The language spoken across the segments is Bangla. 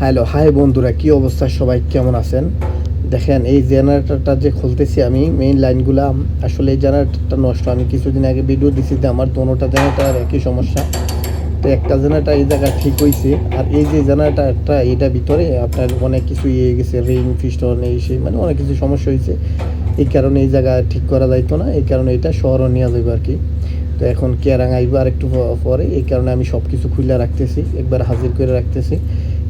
হ্যালো, হাই বন্ধুরা, কি অবস্থা? সবাই কেমন আছেন? দেখেন, এই জেনারেটরটা যে খুলতেছি আমি, মেইন লাইনগুলা আসলে এই জেনারেটরটা নষ্ট। আমি কিছুদিন আগে ভিডিও দিছি যে আমার দোনোটা জেনারেটর একই সমস্যা। তো একটা জেনারেটর এই জায়গায় ঠিক হয়েছে, আর এই যে জেনারেটরটা এইটার ভিতরে আপনার অনেক কিছু ইয়ে গেছে, রিং পিস্টন এই সেই মানে অনেক কিছু সমস্যা হয়েছে। এই কারণে এই জায়গা ঠিক করা যাইতো না, এই কারণে এটা শহরও নেওয়া যাবে আর কি। তো এখন কেরাং আইব আর একটু পরে, এই কারণে আমি সব কিছু খুলে রাখতেছি, একবার হাজির করে রাখতেছি।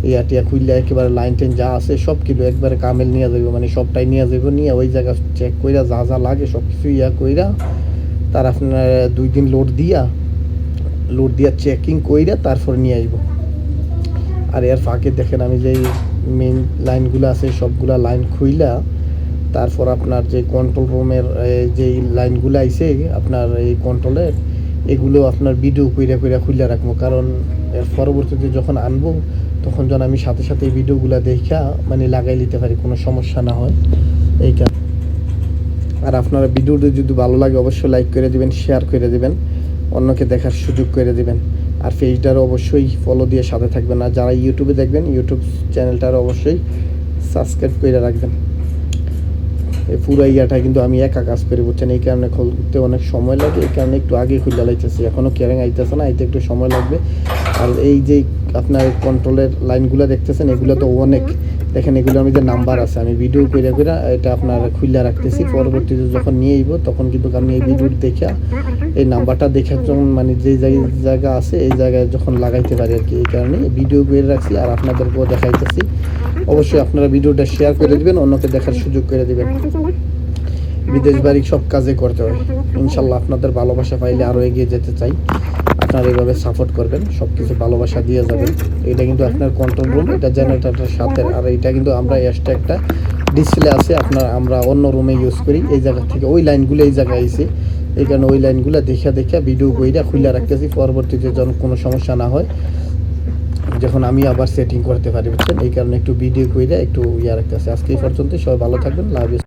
এই আটিয়া খুললে একেবারে লাইন টেন যা আছে সব কিলো একবারে কামেল নিয়ে যাবো, মানে সবটাই নিয়ে যাবো, নিয়ে ওই জায়গা চেক কইরা যা যা লাগে সব কিছু কইরা তার আপনার 2 দিন লোড দিয়া চেকিং কইরা তারপর নিয়ে আসবো। আর এর ফাঁকে দেখেন আমি যেই মেইন লাইনগুলো আছে সবগুলা লাইন খুইলা তারপর আপনার যে কন্ট্রোল রুমের যেই লাইনগুলো আইছে আপনার এই কন্ট্রোলের, এগুলো আপনার ভিডিও কইরা কইরা খুলে রাখবো, কারণ এর পরবর্তীতে যখন আনবো তখন যেন আমি সাথে সাথে এই ভিডিওগুলো দেখা মানে লাগাই নিতে পারি, কোনো সমস্যা না হয় এই কারণে। আর আপনারা ভিডিওটি যদি ভালো লাগে অবশ্যই লাইক করে দিবেন, শেয়ার করে দিবেন, অন্যকে দেখার সুযোগ করে দিবেন। আর পেজটারও অবশ্যই ফলো দিয়ে সাথে থাকবেন। আর যারা ইউটিউবে দেখবেন ইউটিউব চ্যানেলটারও অবশ্যই সাবস্ক্রাইব করে রাখবেন। এই পুরো ইয়াটা কিন্তু আমি একা কাজ করি, বুঝছেন, এই কারণে খুলতে অনেক সময় লাগে, এই কারণে একটু আগে খুলে লাইতেছি। এখনও কেরাং আইতেছে না, আইতে একটু সময় লাগবে। আর এই যে আপনার কন্ট্রোলের লাইনগুলো দেখতেছেন এগুলো তো অনেক, দেখেন এগুলো আমি যে নাম্বার আছে আমি ভিডিও করে করে এটা আপনার খুলে রাখতেছি। পরবর্তীতে যখন নিয়ে আইব তখন কিন্তু আমি এই ভিডিও দেখা এই নাম্বারটা দেখার জন্য মানে যে জায়গা আছে এই জায়গায় যখন লাগাইতে পারি আর কি, এই কারণে ভিডিও করে রাখছি আর আপনাদেরকেও দেখাইতেছি। অবশ্যই আপনারা ভিডিওটা শেয়ার করে দিবেন, অন্যকে দেখার সুযোগ করে দিবেন। বিদেশ বাড়ি সব কাজে করতে হয় ইনশাল্লাহ। আপনাদের ভালোবাসা পাইলে আরও এগিয়ে যেতে চাই। আপনারা এইভাবে সাপোর্ট করবেন, সব কিছু ভালোবাসা দিয়ে যাবেন। এটা কিন্তু আপনার কন্ট্রোল রুম, এটা জেনারেটরের সাথে। আর এটা কিন্তু আমরা এক্সট্রা একটা ডিসপ্লে আছে আপনার, আমরা অন্য রুমে ইউজ করি। এই জায়গা থেকে ওই লাইনগুলো এই জায়গায় আইছে, এই কারণে ওই লাইনগুলো দেখা ভিডিও বইটা খুলে রাখতেছি, পরবর্তীতে যেন কোনো সমস্যা না হয়, যখন আমি আবার সেটিং করতে পারি, বুঝছেন। এই কারণে একটু ভিডিও কইরা একটু রাখতেছি। আজকে এই পর্যন্ত, সবাই ভালো থাকবেন, লাভ ইউ।